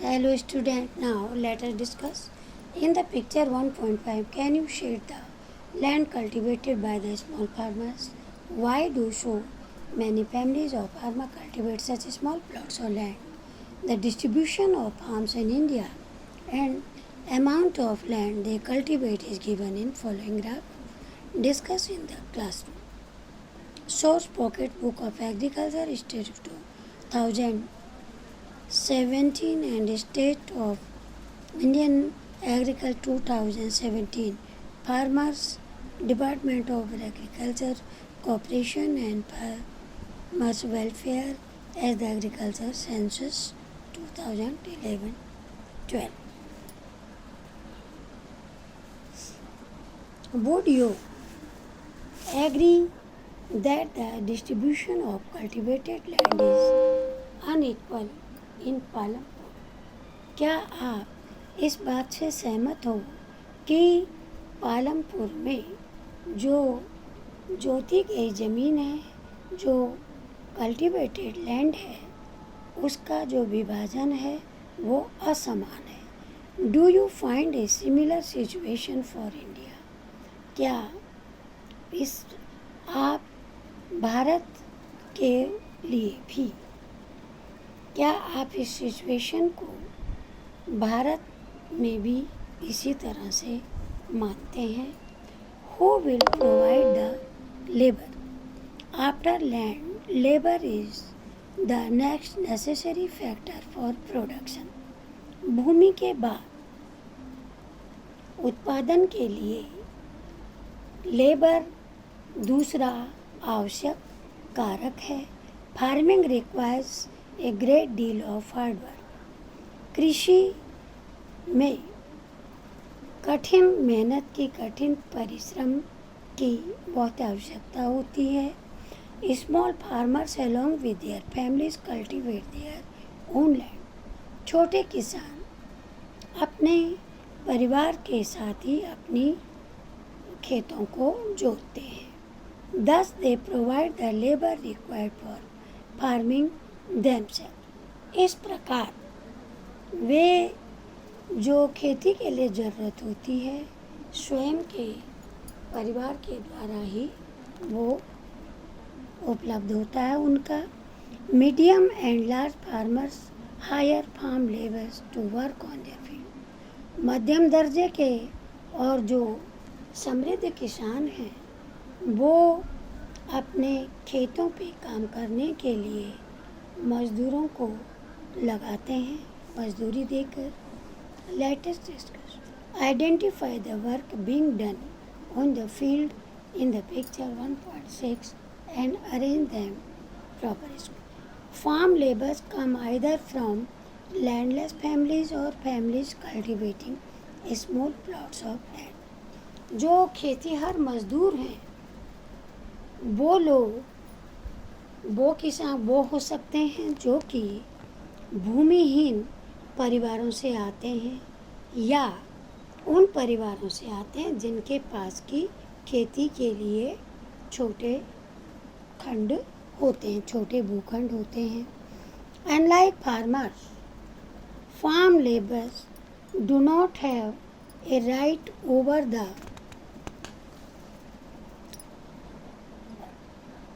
Hello student, now let us discuss. In the picture 1.5, can you shade the land cultivated by the small farmers? Why do so many families of farmers cultivate such small plots of land? The distribution of farms in India and amount of land they cultivate is given in following graph discussed in the classroom. Source Pocket Book of Agriculture, State of 2017 and State of Indian Agriculture 2017. Farmers Department of Agriculture Cooperation and Farmers Welfare as the Agriculture Census 2011-12. Would you agree that the distribution of cultivated land is unequal in Palampur? क्या आप इस बात से सहमत हो कि पालमपुर में जो जोती गई ज़मीन है, जो कल्टिवेटेड लैंड है, उसका जो विभाजन है वो असमान है? Do you find a similar situation for India? क्या आप भारत के लिए भी क्या आप इस सिचुएशन को भारत में भी इसी तरह से मानते हैं? Who will provide the labour? After land, labour is the next necessary factor for production. भूमि के बाद उत्पादन के लिए लेबर दूसरा आवश्यक कारक है. Farming requires a great deal of hard work. कृषि में कठिन मेहनत की, कठिन परिश्रम की बहुत आवश्यकता होती है. Small farmers along with their families cultivate their own land. छोटे किसान अपने परिवार के साथ ही अपनी खेतों को जोतते हैं. Thus they provide the labor required for farming themselves. इस प्रकार वे जो खेती के लिए ज़रूरत होती है स्वयं के परिवार के द्वारा ही वो उपलब्ध होता है उनका. Medium and large farmers hire farm labours to work on their field. मध्यम दर्जे के और जो समृद्ध किसान हैं वो अपने खेतों पे काम करने के लिए मज़दूरों को लगाते हैं, मजदूरी देकर. Let's discuss. Identify the work being done on the field in the picture 1.6 and arrange them properly. Farm labours come either from landless families और families cultivating small plots of land. जो खेतीहर मजदूर हैं वो किसान वो हो सकते हैं जो कि भूमिहीन परिवारों से आते हैं या उन परिवारों से आते हैं जिनके पास की खेती के लिए छोटे खंड होते हैं, छोटे भूखंड होते हैं. Unlike farmers, farm labours do not have a right over the.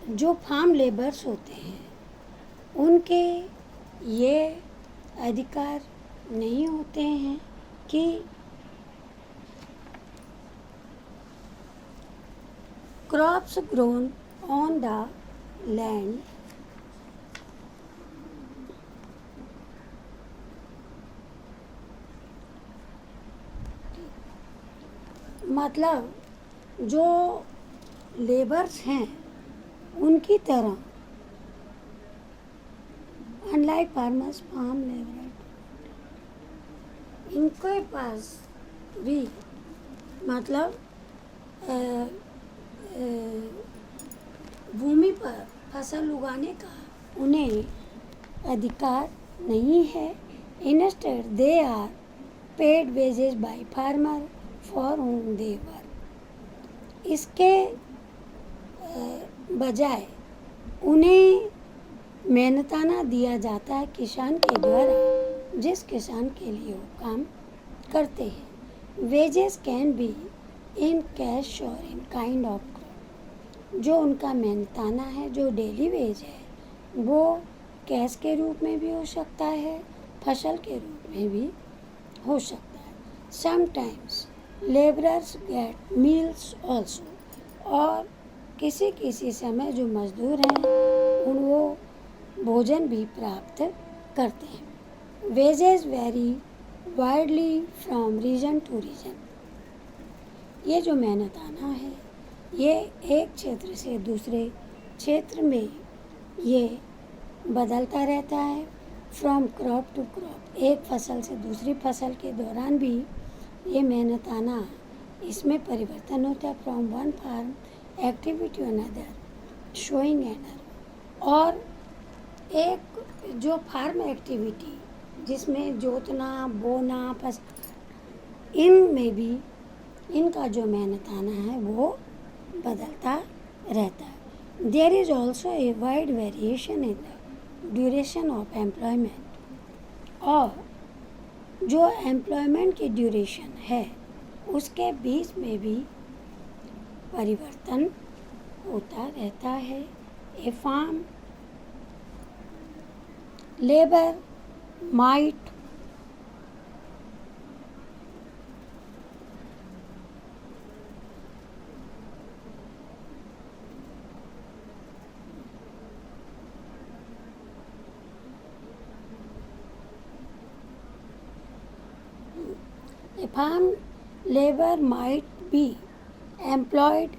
जो फार्म लेबर्स होते हैं उनके ये अधिकार नहीं होते हैं कि crops grown on the land मतलब जो लेबर्स हैं उनकी तरह अनलाइक फार्मर्स फार्म लेबर इनके पास भी मतलब भूमि पर फसल उगाने का उन्हें अधिकार नहीं है. Instead they are paid wages by farmer for whom they work. इसके बजाय उन्हें मेहनताना दिया जाता है किसान के द्वारा जिस किसान के लिए वो काम करते हैं। Wages can be in cash और इन काइंड ऑफ क्रॉप। जो उनका मेहनताना है, जो डेली वेज है, वो कैश के रूप में भी हो सकता है, फसल के रूप में भी हो सकता है। Sometimes labourers get meals also. और किसी किसी समय जो मजदूर हैं उन वो भोजन भी प्राप्त करते हैं। Wages vary widely from region to region. ये जो मेहनताना है ये एक क्षेत्र से दूसरे क्षेत्र में ये बदलता रहता है। फ्रॉम क्रॉप टू क्रॉप, एक फसल से दूसरी फसल के दौरान भी ये मेहनताना इसमें परिवर्तन होता है। From one farm activity another showing एनर। और एक जो फार्म एक्टिविटी जिसमें जोतना बोना इनमें भी इनका जो मेहनताना है वो बदलता रहता है। There is also a wide variation in the duration of employment. और जो एम्प्लॉयमेंट की ड्यूरेशन है उसके बीच में भी परिवर्तन होता रहता है। A farm labour might A farm labor might be employed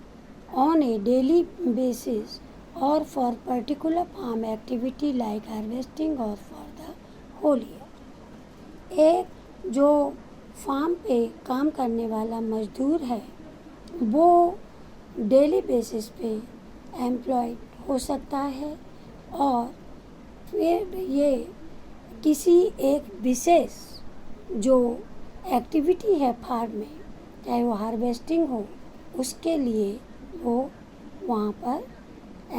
on a daily basis or for particular farm activity like harvesting or for the whole year। एक जो फार्म पे काम करने वाला मजदूर है वो डेली बेसिस पे एम्प्लॉयड हो सकता है और फिर ये किसी एक विशेष जो एक्टिविटी है फार्म में, चाहे वो हार्वेस्टिंग हो, उसके लिए वो वहाँ पर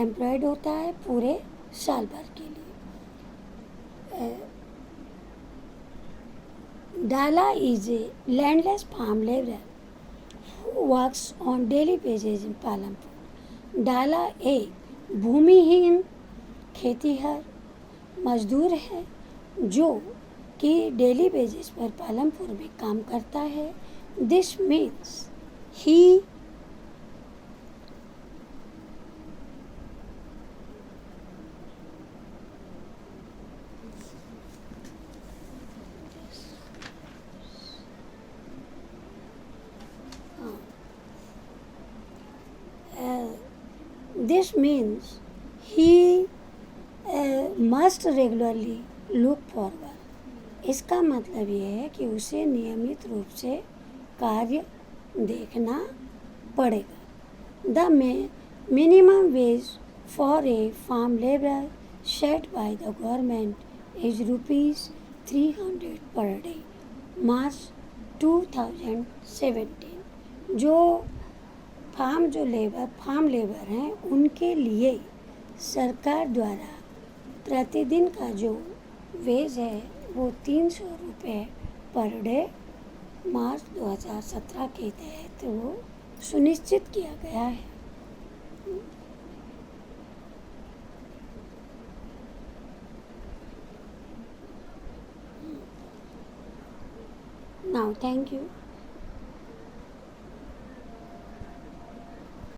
एम्प्लॉयड होता है पूरे साल भर के लिए। Dala is a landless farm labourer who works on daily basis in Palampur. Dala एक भूमिहीन खेतीहर मजदूर है जो कि डेली बेसिस पर पालमपुर में काम करता है। This means he this means he must regularly look forward। इसका मतलब ये है कि उसे नियमित रूप से कार्य देखना पड़ेगा। The minimum wage for a farm labour set by the government is ₹300 per day, मार्च 2017। जो फार्म लेबर हैं उनके लिए सरकार द्वारा प्रतिदिन का जो वेज है वो ₹300 पर डे मार्च 2017 के तहत वो सुनिश्चित किया गया है। Now, thank you.